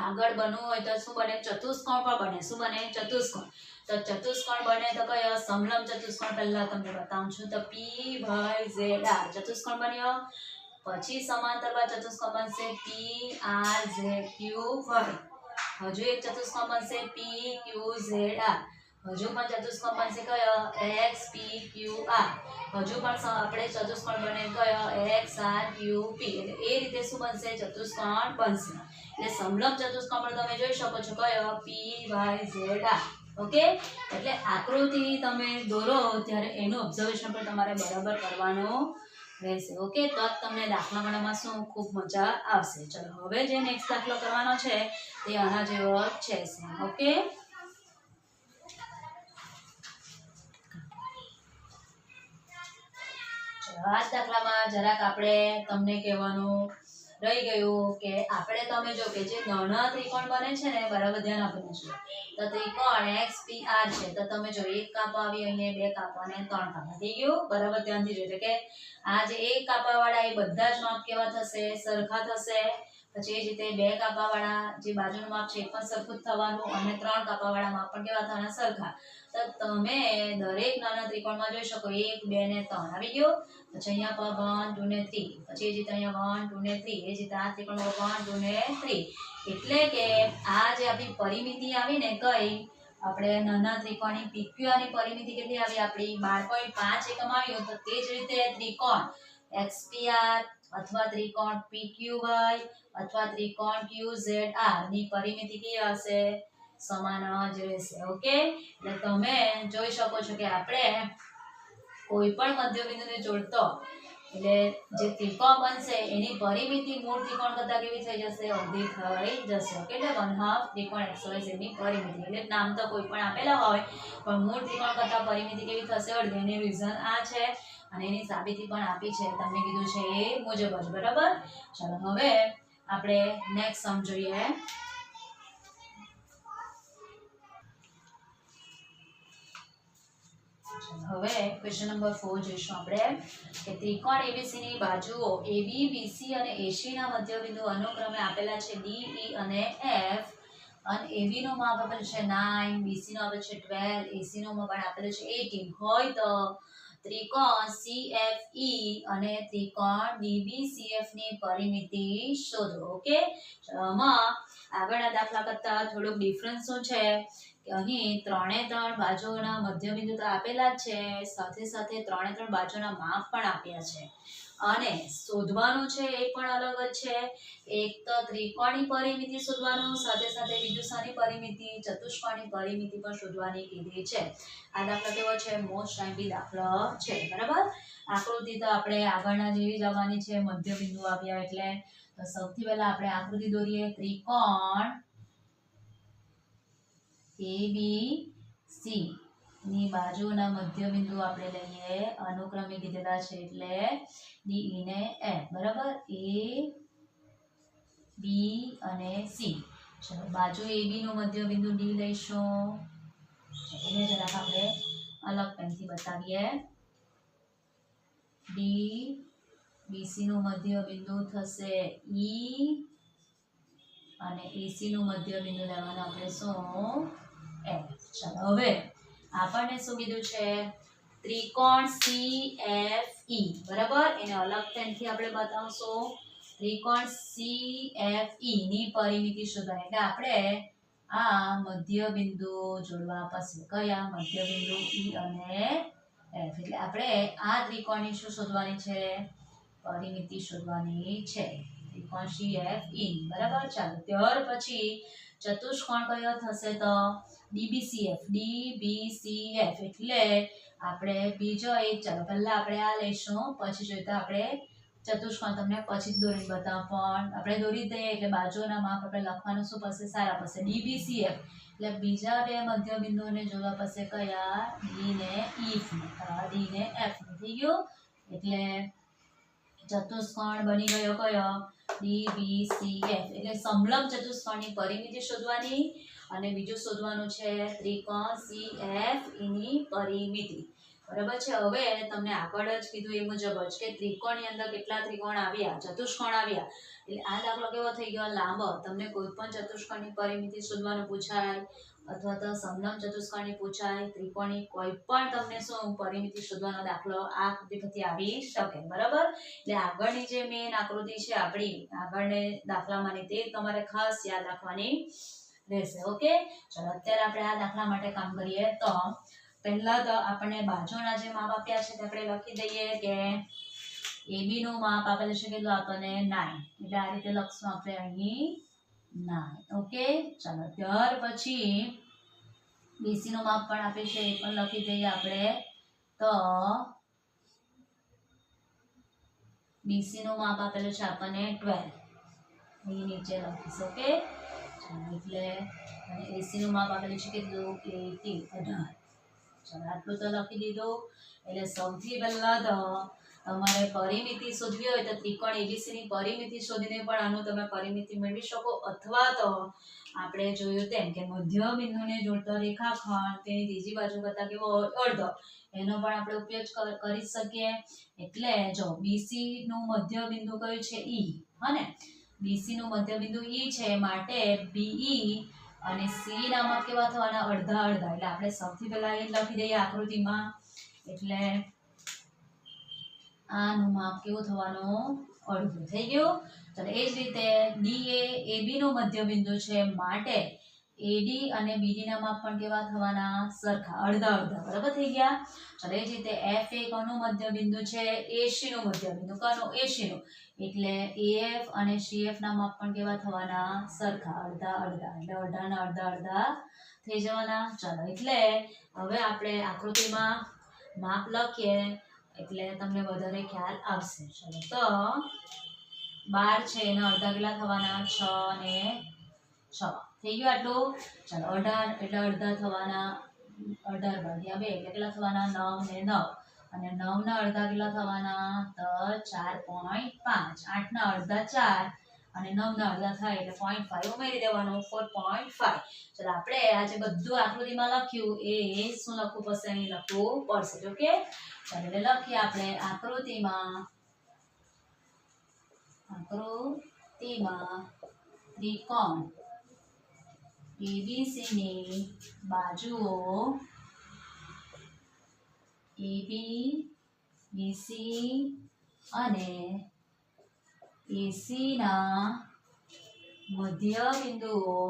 Speaker 1: આગળ બનવું હોય તો શું બને, ચતુષ્કોણ પણ બને. શું બને, ચતુષ્કોણ. તો ચતુષ્કોણ બને તો કયો, સમલંબ ચતુષ્કોણ પહેલા તમને બતાવું છું, તો PYZR ચતુષ્કોણ બન્યો. પછી સમાંતર ચતુષ્કોણ બનશે PRZQY. હજુ એક ચતુષ્કોણ બનશે PQZR. હજુ પણ ચતુષ્કોણ બનશે કયો, XPQR. હજુ પણ આપણે ચતુષ્કોણ બને કયો, XRQP. એટલે એ રીતે શું બનશે, ચતુષ્કોણ બનશે. એટલે સમલંબ ચતુષ્કોણ પણ તમે જોઈ શકો છો કયો, PYZR. ઓકે, એટલે આકૃતિ તમે દોરો ત્યારે એનું ઓબ્ઝર્વેશન પણ તમારે બરાબર કરવાનું રહેશે. ઓકે, તો તમને દાખલા ગણવામાં શું ખૂબ મજા આવશે. ચલો હવે જે નેક્સ્ટ દાખલો કરવાનો છે તે આના જેવો છે. ઓકે, આ દાખલામાં જરાક આપણે તમને કહેવાનું રહી ગયું કે આપણે તમે જો કે જે નાના ત્રિકોણ બને છે ને, બરાબર ધ્યાન આપીને જો, તો ત્રિકોણ XPR છે તો તમે જો એક કાપો આવી, અહીંયા બે કાપા અને 3 કાપા થઈ ગયું, બરાબર. ધ્યાનથી જોજો કે આ જે એક કાપા વાળા એ બધા જ માપ કેવા થશે, સરખા થશે. પછી એ જ રીતે બે કાપા વાળા જે બાજુનું માપ છે એ પણ સરખું જ થવાનું, અને 3 કાપા વાળા માપ પણ કેવા થવાના, સરખા. તો તમે દરેક નાના ત્રિકોણમાં જોઈ શકો 1 2 ને 3 આવી ગયું. પછી અહીંયા પર 1 2 ને 3, પછી એ જ રીતે અહીંયા 1 2 ને 3, એ જ રીતે આ ત્રિકોણમાં 1 2 ને 3. એટલે કે આ જે આપણી પરિમિતિ આવી ને, કઈ આપણે નાના ત્રિકોણની PQR ની પરિમિતિ કેટલી આવી આપણી, 12.5 એકમ આવ્યું. તો તે જ રીતે ત્રિકોણ XPR અથવા ત્રિકોણ PQY અથવા ત્રિકોણ QZR ની પરિમિતિ કેવી હશે, સમાન જ રહેશે. ઓકે, એટલે તમે જોઈ શકો છો કે આપણે કોઈ પણ મધ્યબિંદુને જોડતો એટલે જે ત્રિકોણ બનશે એની પરિમિતિ મૂળ ત્રિકોણ કરતા કેવી થઈ જશે? અડધી થઈ જશે. એટલે 1/2 ત્રિકોણ XYZ ની પરિમિતિ. એટલે નામ તો કોઈ પણ આપેલા હોય પણ મૂળ ત્રિકોણ કરતા પરિમિતિ કેવી થશે? અડધી. એની રીઝન આ છે અને એની સાબિતી પણ આપી છે. તમને કીધું છે એ મુજબ જ. બરાબર. ચાલો હવે આપણે નેક્સ્ટ સમ જોઈએ. હવે ક્વેશ્ચન નંબર 4 જોઈશું આપણે કે ત્રિકોણ ABC ની બાજુઓ AB, BC અને AC ના મધ્યબિંદુ અનુક્રમે આપેલા છે D, E અને F અને AB નું માપ આપેલું છે 9, BC નું આપેલું છે 12, AC નું માપ આપેલું છે 18 હોય તો ત્રિકોણ CFE અને ત્રિકોણ DBCF ની પરિમિતિ શોધો. ઓકે, આમાં આગળના દાખલા કરતા થોડુંક ડિફરન્સ શું છે કે અહીં 3 બાજુઓના મધ્યબિંદુ તો આપેલા જ છે, સાથે સાથે 3 બાજુના માપ પણ આપ્યા છે અને શોધવાનું છે એ પણ અલગ જ છે. એક તો ત્રિકોણની પરિમિતિ શોધવાનું, સાથે સાથે બીજું શાની પરિમિતિ? ચતુષ્કોણની પરિમિતિ પણ શોધવાની કીધી છે. આ દાખલો કેવો છે? મોસ્ટ ટાઈમલી દાખલો છે. બરાબર. આકૃતિ તો આપણે આગળના જેવી જવાની છે, મધ્યબિંદુ આવ્યા એટલે. તો સૌથી પહેલા આપણે આકૃતિ દોરીએ. ત્રિકોણ ABC ની બાજુના મધ્યબિંદુ આપણે લઈએ, અનુક્રમે કીધેલા છે એટલે D, E ને F. બરાબર. A, B અને C. ચલો બાજુ AB નું મધ્યબિંદુ D લઈશું. એને જરાક આપણે અલગ પેનથી બતાવીએ. D, BC નું મધ્યબિંદુ થશે E અને AC નું મધ્યબિંદુ લેવાનું આપણે શું? F. ચાલો હવે આપણને શું કીધું છે? ત્રિકોણ CFE. બરાબર. એને અલગ પેનથી આપણે બતાવશું. ત્રિકોણ CFE ની પરિમિતિ શોધવાની. એટલે આપણે આ મધ્યબિંદુ જોડવા પડશે. કયા? મધ્યબિંદુ E અને F. એટલે આપણે આ ત્રિકોણની શું શોધવાની છે? પરિમિતિ શોધવાની છે. ત્રિકોણ CFE. બરાબર. ચાલો ત્યાર પછી ચતુષ્કોણ કયો થશે? તો DBCF. DBCF એટલે આપણે બીજો એક. ચાલો પહેલા આપણે આ લઈશું, પછી જોઈએ તો આપણે ચતુષ્કોણ તમને પછી દોરીને બતાવ, પણ આપણે દોરી દઈએ એટલે બાજુના માપ આપણે લખવાનું શું પડશે? સારા પડશે. DBCF એટલે બીજા બે મધ્યબિંદુઓને જોડવા પડશે. કયા? D ને F. થઈ ગયું. એટલે ચતુષ્કોણ બની ગયો કયો? DBCF. એટલે સમલંબ ચતુષ્કોણની પરિમિતિ શોધવાની અને બીજું શોધવાનું છે ત્રિકોણ CFE ની પરિમિતિ. બરાબર છે. હવે તમને આગળ જ કીધું એ મુજબ જ કે ત્રિકોણની અંદર કેટલા ત્રિકોણ આવ્યા? ચતુષ્કોણ આવ્યા. એટલે આ દાખલો કેવો થઈ ગયો? લાંબો. તમને કોઈ પણ ચતુષ્કોણની પરિમિતિ શોધવાનું પૂછાય અથવા તો સમલંબ ચતુષ્કોણની પૂછાય, ત્રિકોણની કોઈ પણ તમને શું પરિમિતિ શોધવાનો દાખલો આ આકૃતિ પરથી આવી શકે. બરાબર. એટલે આગળની જે મેન આકૃતિ છે આપણી આગળને દાખલામાંની, તે તમારે ખાસ યાદ રાખવાની રહેશે. ઓકે. ચલો અત્યારે આપણે આ દાખલા માટે કામ કરીએ. તો પહેલા તો આપણને બાજુના જે માપ આપ્યા છે તે આપણે લખી દઈએ કે AB નું માપ આપેલું છે કેટલું આપણને? 9. એટલે આ રીતે લખશું આપણે અહીં 9. ઓકે. ચાલો ત્યાર પછી BC નું માપ પણ આપે છે, એ પણ લખી દઈએ આપણે. તો BC નું માપ આપેલું છે આપણને 12. અહીં નીચે લખીશું. ઓકે. એટલે અને AC નું માપ આપેલું છે કેટલું? 18. ચાલો આટલું તો લખી દીધું. એટલે સૌથી પહેલા તો તમારે પરિમિતિ શોધવી હોય તો ત્રિકોણ ABC ની પરિમિતિ શોધીને પણ આનું તમે પરિમિતિ મેળવી શકો, અથવા તો આપણે જોયું તેમ કે મધ્યબિંદુને જોડતો રેખાખંડ તેની ત્રીજી બાજુ કરતા કેવો હોય? અડધો. એનો પણ આપણે ઉપયોગ કરી શકીએ. એટલે જો BC નું મધ્યબિંદુ કયું છે? E. હને BC નું મધ્યબિંદુ E છે, માટે BE અને C ના માપ કેવા થવાના? અડધા અડધા. એટલે આપણે સૌથી પહેલા એ લખી દઈએ આકૃતિમાં. એટલે આનું માપ કેવું થવાનું? અડધું. થઈ ગયું. ચાલો એ જ રીતે DA AB નું મધ્યબિંદુ છે, માટે AD અને BD ના માપ પણ કેવા થવાના? સરખા. અડધા અડધા. બરાબર થઈ ગયા. ચાલો એ જ રીતે FA કોનું મધ્યબિંદુ છે? AC નું મધ્યબિંદુ. કોનું? AC નું. એટલે AF અને CF ના માપ પણ કેવા થવાના? સરખા. અડધા અડધા. એટલે અડધાના અડધા અડધા થઈ જવાના. ચાલો એટલે હવે આપણે આકૃતિમાં માપ લખીએ એટલે તમને વધારે ખ્યાલ આવશે. ચલો તો 12 છે એના અડધા કેટલા થવાના? 6 ને 6 થઈ ગયું આટલું. ચાલો 18 એટલે અડધા થવાના 18 ભાગ્યા 2 એટલે કેટલા થવાના? 9 ને 9 અને 9 ના અડધા કેટલા થવાના? તો 4.5. 8 ના અડધા 4 અને 9 ના અડધા થાય એટલે 0.5 ઉમેરી દેવાનું 4.5. ચલો આપણે આ જે બધું આકૃતિમાં લખ્યું એ શું લખવું પડશે? અહીં લખવું પડશે. ઓકે ચાલો એટલે લખીએ આપણે આકૃતિમાં ત્રિકોણ ABC ની બાજુઓ AB BC અને AC ના મધ્ય બિંદુઓ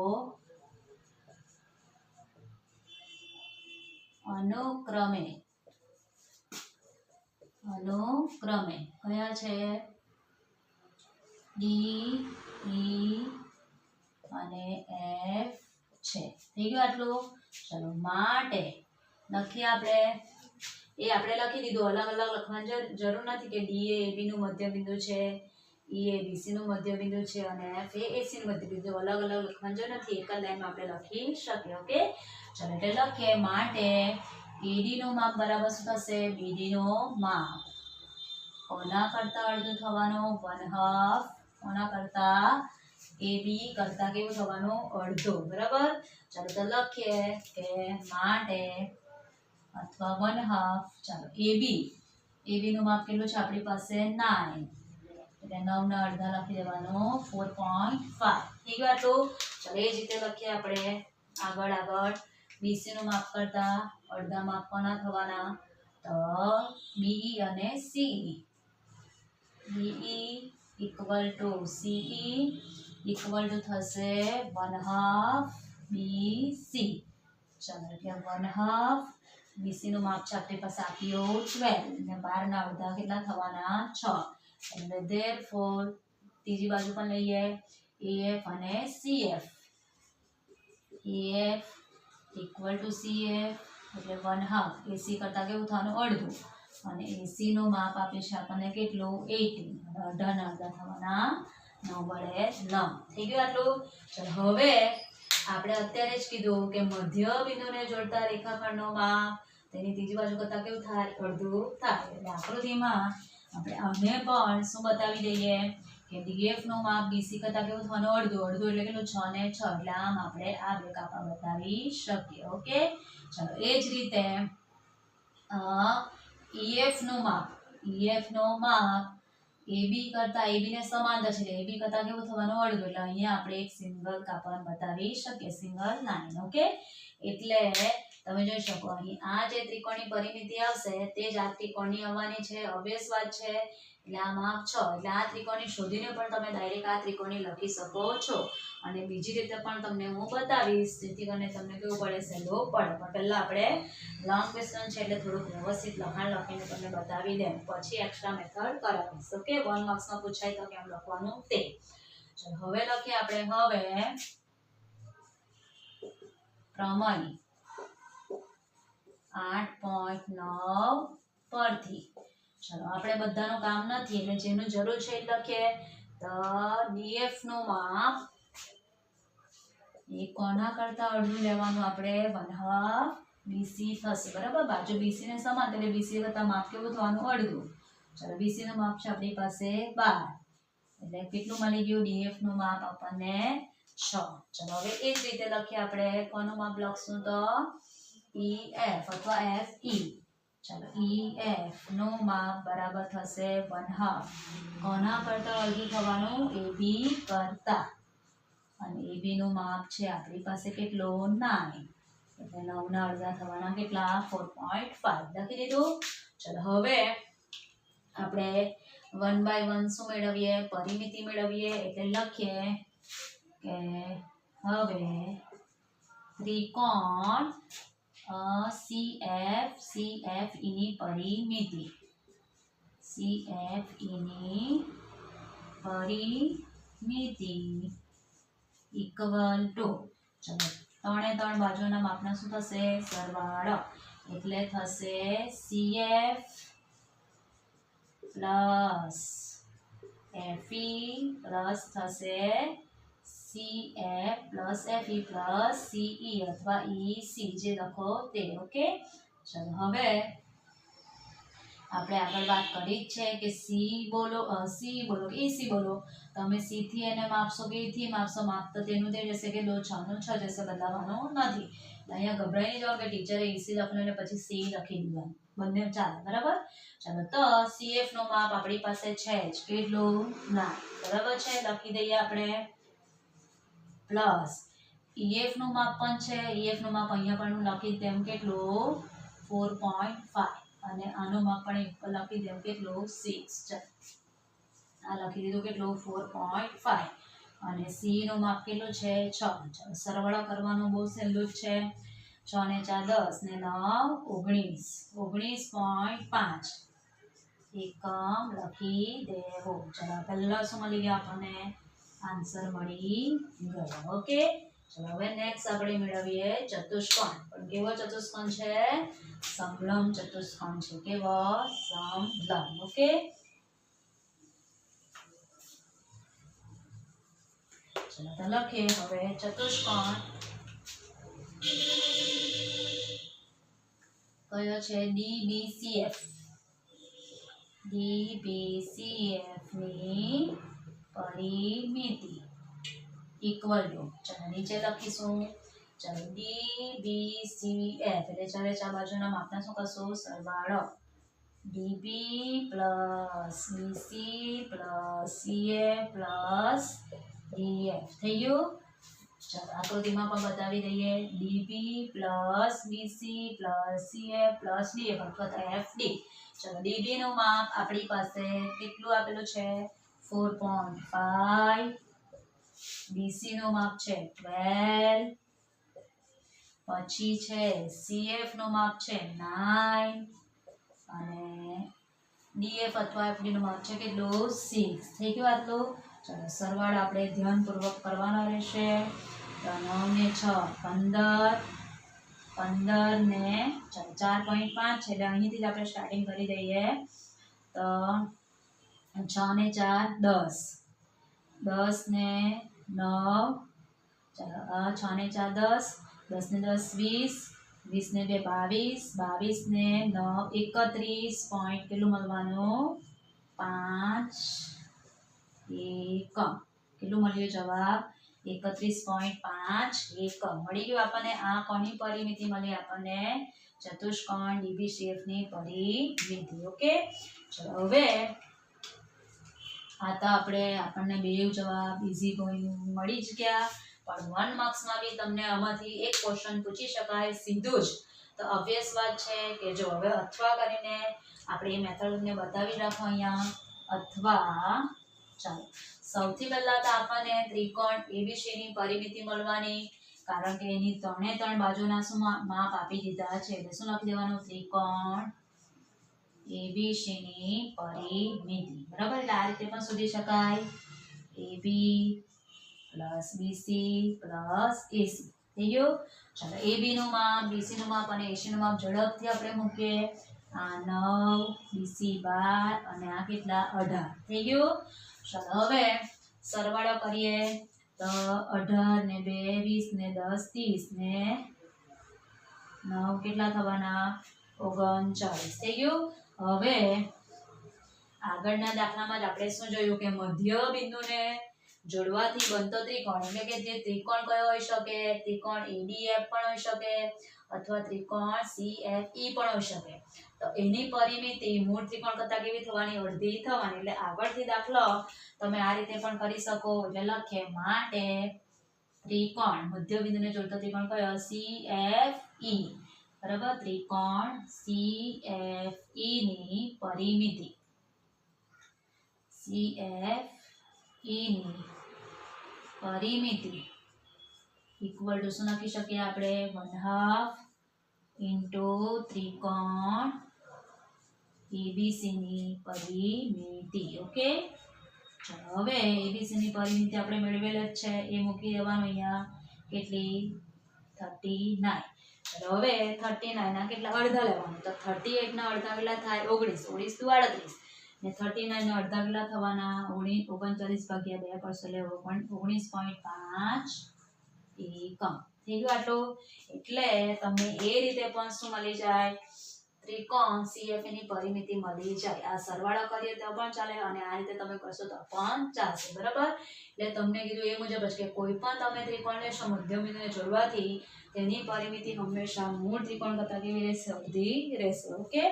Speaker 1: અનુક્રમે કયા છે? D, E અને F છે. થઈ ગયું આટલું. ચલો માટે લખીએ આપણે. એ આપણે લખી દીધું. અલગ અલગ લખવાની જરૂર નથી કે D એ AB નું મધ્ય બિંદુ છે, E એ BC નું મધ્ય બિંદુ છે અને F એ AC નું મધ્ય બિંદુ. અલગ અલગ લખવાની જરૂર નથી. એક જ લાઈનમાં આપણે લખી શકીએ. ઓકે ચલો એટલે લખીએ માટે AD નું માપ બરાબર શું થશે? BD નું માપ કોના કરતા અડધું થવાનું? 1/2. કોના કરતા? AB કરતા કેવું થવાનું? અડધું. બરાબર. ચાલો તો લખીએ કે માટે અથવા 1/2. ચાલો AB નું માપ કેટલું છે આપણી પાસે? 9 એટલે 9 ના અડધા લખી દેવાનું 4.5. થઈ ગયું આટલું. ચાલો એ જ રીતે લખીએ આપણે આગળ BC નું માપ કરતા અડધા માપ કોના થવાના? તો BE અને CE. BE equal to CE equal to થશે 1/2 BC. ચાલો એટલે 1/2 BC નું માપ છે આપણી પાસે આપ્યું 12 અને 12 ના અડધા કેટલા થવાના? 6. એટલે therefore ત્રીજી બાજુ પણ લઈએ AF અને CF. AF equal to CF એટલે 1/2. AC કરતા કેવું થવાનું? અડધું. અને AC નું માપ આપ્યું છે આપણને કેટલું? 18. 18 ના અડધા થવાના 9 વડે 9. થઈ ગયું આટલું. ચલો હવે આપણે અત્યારે જ કીધું કે મધ્ય બિંદુને જોડતા રેખાખંડનો માપ તેની ત્રીજી બાજુ કરતા કેવું થાય? અડધું થાય. એટલે આકૃતિમાં આપણે આને પણ શું બતાવી દઈએ કે DF નું માપ BC કરતા કેવું થવાનું? અડધું. અડધું એટલે કેટલું? 6 ને 6 એટલે આમ આપણે આ બે કાપા બતાવી શકીએ. ઓકે ચલો એ જ રીતે EF નું માપ AB કરતા AB ને સમાંતર છે એટલે AB કરતા કેવું થવાનું? અડધું. એટલે અહીંયા આપણે એક સિંગલ કાપા બતાવી શકીએ. Single line. ઓકે એટલે તમે જોઈ શકો અહીં આ જે ત્રિકોણની પરિમિતિ આવશે તે જ આ ત્રિકોણની આવવાની છે. obvious વાત છે. એટલે આ માપ 6 એટલે આ ત્રિકોણની શોધીને પણ તમે ડાયરેક્ટ આ ત્રિકોણની લખી શકો છો. અને બીજી રીતે પણ તમને હું બતાવીશ જેથી કરીને તમને કેવું પડે? સહેલું પડે. પણ પહેલા આપણે લોંગ ક્વેશ્ચન છે એટલે થોડુંક વ્યવસ્થિત લખાણ લખીને તમને બતાવી દે પછી એક્સ્ટ્રા મેથડ કરાવીશ. ઓકે 1 માર્ક્સમાં પૂછાય તો કેમ લખવાનું તે. ચલો હવે લખીએ આપણે પ્રમેય 8.9 પરથી. ચલો આપણે બધાનું કામ નથી એટલે જેનું જરૂર છે એ લખીએ. તો DF નું માપ એ કોના કરતા અડધું લેવાનું? આપણે 1/2 BC થશે. બરાબર. બાજુ BC ને સમાંતર એટલે BC કરતા માપ કેવું થવાનું? અડધું. ચલો BC નું માપ છે આપણી પાસે 12 એટલે કેટલું મળી ગયું? DF નું માપ આપણને 6. ચલો હવે એ જ રીતે લખીએ આપણે કોનું માપ લખશું? તો EF અથવા FE. ચલો EF નું માપ બરાબર થશે 1/2. કોના કરતા અડધું થવાનું? AB કરતા. અને AB નું માપ છે આપણી પાસે કેટલું? 9 એટલે 9 ના અડધા થવાના કેટલા? 4.5. લખી દીધું. ચલો હવે આપણે 1 by 1 શું મેળવીએ? પરિમિતિ મેળવીએ. એટલે લખીએ કે હવે ત્રિકોણ CFE ની પરિમિતિ ઇક્વલ ટુ ચલો 3 બાજુના માપના શું થશે? સરવાળો. એટલે થશે CF પ્લસ FE પ્લસ થશે CF plus FE plus CE અથવા EC જે લખો તે. ઓકે, ચલો હવે આપણે આગળ વાત કરી જ છે કે C બોલો કે EC બોલો. તમે C થી એને માપશો કે E થી માપશો, માપ તો તેનું તે જશે કે 6 નું 6 જશે, બદલાવાનું નથી. અહીંયા ગભરાઈ નહીં જાઓ કે ટીચરે EC લખેલું ને પછી C લખી દીધું, બંને ચાલે. બરાબર, ચાલો તો CF નું માપ આપણી પાસે છે જ કેટલું 9. બરાબર છે, લખી દઈએ આપણે. પ્લસ EF નું માપ પણ છે, EF નું માપ અહીંયા પણ લખી તેમ કેટલું 4.5 અને આનું માપ પણ લખી દેવું કેટલું 6. ચાલો આ લખી દીધું કેટલું 4.5 અને C નું માપ કેટલું છે 6. ચાલો સરવાળો કરવાનું બહુ સહેલું જ છે. 6 ને 4 10 ને 9 19 19.5 એકમ લખી દેવો. ચાલો પહેલા શું મળી ગયા આપણને આન્સર મળી ગયો. ઓકે, ચલો હવે નેક્સ્ટ આપણે મેળવીએ ચતુષ્કોણ. પણ કેવો ચતુષ્કોણ છે? સમલંબ ચતુષ્કોણ છે. કેવો? સમલંબ. ઓકે, ચલો તો લખીએ હવે ચતુષ્કોણ કયો છે? DBCF. DBCF ની પરિમિતિ ઇક્વલ ટુ, ચલો નીચે લખીશું. ચલો DBCF એટલે ચારે ચાર બાજુના માપના શું કરશું? સરવાળો. DB plus BC plus CF plus DF થઈ ગયું. ચાલો આકૃતિમાં પણ બતાવી દઈએ. DB plus BC plus CF plus DF અથવા તો FD. ચલો DB નું માપ આપણી પાસે કેટલું આપેલું છે? 4.5. BC નું માપ છે 12. પછી છે CF નું માપ છે 9 અને DF અથવા FD નું માપ છે કેટલું 6. થઈ ગયું આટલું. ચાલો સરવાળો આપણે ધ્યાનપૂર્વક કરવાનો રહેશે. તો 9 ને 6 15 15 ને ચાલો 4.5 છે એટલે અહીંથી જ આપણે સ્ટાર્ટિંગ કરી દઈએ. તો 6 ને 4 10 10 ને 9 ચાલો 6 ને 4 10 10 ને 10 20 20 ને 2 22 22 ને 9 31 પોઈન્ટ કેટલું મળવાનું? 5 એકમ. કેટલું મળ્યું જવાબ? 31.5 એકમ મળી ગયું આપણને. આ કોની પરિમિતિ મળી આપણને? ચતુષ્કોણ DBCF ની પરિમિતિ. ઓકે, ચલો હવે આ તો આપણને બે જવાબ ઈઝી ગોઈંગ મળી જ ગયા. પણ 1 માર્ક્સમાં બી તમને આમાંથી એક ક્વેશ્ચન પૂછી શકાય સીધું જ. તો ઓબ્વિયસ વાત છે કે જો હવે અથવા કરીને આપણે એ મેથડને બતાવી રાખો અહીંયા. અથવા ચાલો સૌથી પહેલા તો આપણને ત્રિકોણ ABC ની પરિમિતિ મળવાની, કારણ કે એની ત્રણ બાજુના શું માપ આપી દીધા છે. એટલે શું લખી દેવાનું? ત્રિકોણ ABC ની પરિમિતિ. બરાબર, એટલે આ રીતે પણ શોધી શકાય. AB plus BC plus AC. થઈ ગયું. ચાલો AB નું માપ, BC નું માપ અને AC નું માપ ઝડપથી આપણે મૂકીએ. આ 9 BC 12 અને આ કેટલા? 18. થઈ ગયું. ચાલો હવે સરવાળો કરીએ. તો 18 ને 2 20 ને 10 30 ને 9 કેટલા થવાના? 39. થઈ ગયું. હવે આગળના દાખલામાં જ આપણે શું જોયું કે મધ્ય બિંદુને જોડવાથી બનતો ત્રિકોણ એટલે કે જે ત્રિકોણ કયો હોઈ શકે? ત્રિકોણ ADF પણ હોઈ શકે અથવા ત્રિકોણ CFE પણ હોઈ શકે. તો એની પરિમિતિ મૂળ ત્રિકોણ કરતા કેવી થવાની? અડધી થવાની. એટલે આગળથી દાખલો તમે આ રીતે પણ કરી શકો. એટલે લખીએ માટે ત્રિકોણ મધ્ય બિંદુને જોડતો ત્રિકોણ કયો? CFE. બરાબર, ત્રિકોણ CFE ની પરિમિતિ. CFE ની પરિમિતિ ઇક્વલ ટુ શું લખી શકીએ આપણે? 1/2 ઇન્ટુ ત્રિકોણ ABC ની પરિમિતિ. ઓકે, ચાલો હવે ABC ની પરિમિતિ આપણે મેળવેલ જ છે એ મૂકી દેવાનું અહીંયા. કેટલી? 39. એટલે હવે 39 ના કેટલા અડધા લેવાનું, તો 38 ના અડધા કેટલા થાય 19, 19 દુ 38 ને 39 ના અડધા કેટલા થવાના 39 ભાગ્યા 2 કરશો એટલે 19.5 એકમ થઈ ગયું આટલું. એટલે તમને એ રીતે પણ શું મળી જાય ત્રિકોણ CFA ની પરિમિતિ મળી જાય. આ સરવાળો કરીએ તો પણ ચાલે અને આ રીતે તમે કરશો તો પણ ચાલશે, બરાબર. એટલે તમને કીધું એ મુજબ જ કે કોઈ પણ તમે ત્રિકોણ લેશો મધ્યબિંદુને જોડવાથી તેની પરિમિતિ હંમેશા મૂળ ત્રિકોણ કરતાં કેવી રહેશે અડધી રહેશે. ઓકે,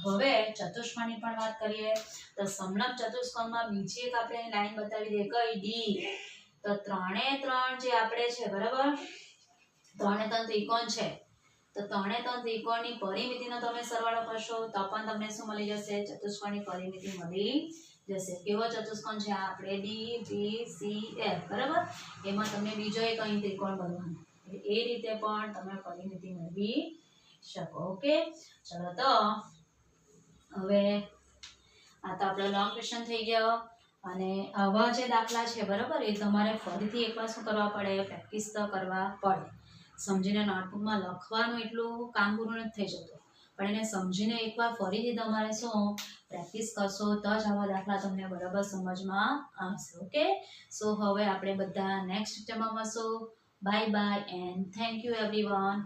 Speaker 1: હવે ચતુષ્કોણની પણ વાત કરીએ તો સમલંબ ચતુષ્કોણમાં બીજી એક આપણે લાઈન બતાવી દઈએ કઈ ડી. તો 3 એ 3 જે આપણે છે બરાબર 3 એ 3 ત્રિકોણ છે તો 3 એ 3 ત્રિકોણની પરિમિતિનો તમે સરવાળો કરશો તો પણ તમને શું મળી જશે ચતુષ્કોણની પરિમિતિ મળી જશે. કેવો ચતુષ્કોણ છે આ આપણે ડી બી સી એફ બરાબર. એમાં તમને બીજો એક અહીં ત્રિકોણ બનવાનો એ રીતે પણ તમે પરિમિતિ મેળવી શકો. ઓકે, ચલો તો હવે આ તો આપણો લોંગ ક્વેશ્ચન થઈ ગયો અને આવા જે દાખલા છે બરાબર એ તમારે ફરીથી એકવાર શું કરવા પડે પ્રેક્ટિસ તો કરવા પડે. સમજીને નોટબુકમાં લખવાનું એટલું કામ પૂરું નથી થઈ જતું પણ એને સમજીને એકવાર ફરીથી તમારે શું પ્રેક્ટિસ કરશો તો જ આવા દાખલા તમને બરાબર સમજમાં આવશે. ઓકે, સો હવે આપણે બધા નેક્સ્ટ લેક્ચરમાં મળશું. Bye bye and thank you everyone.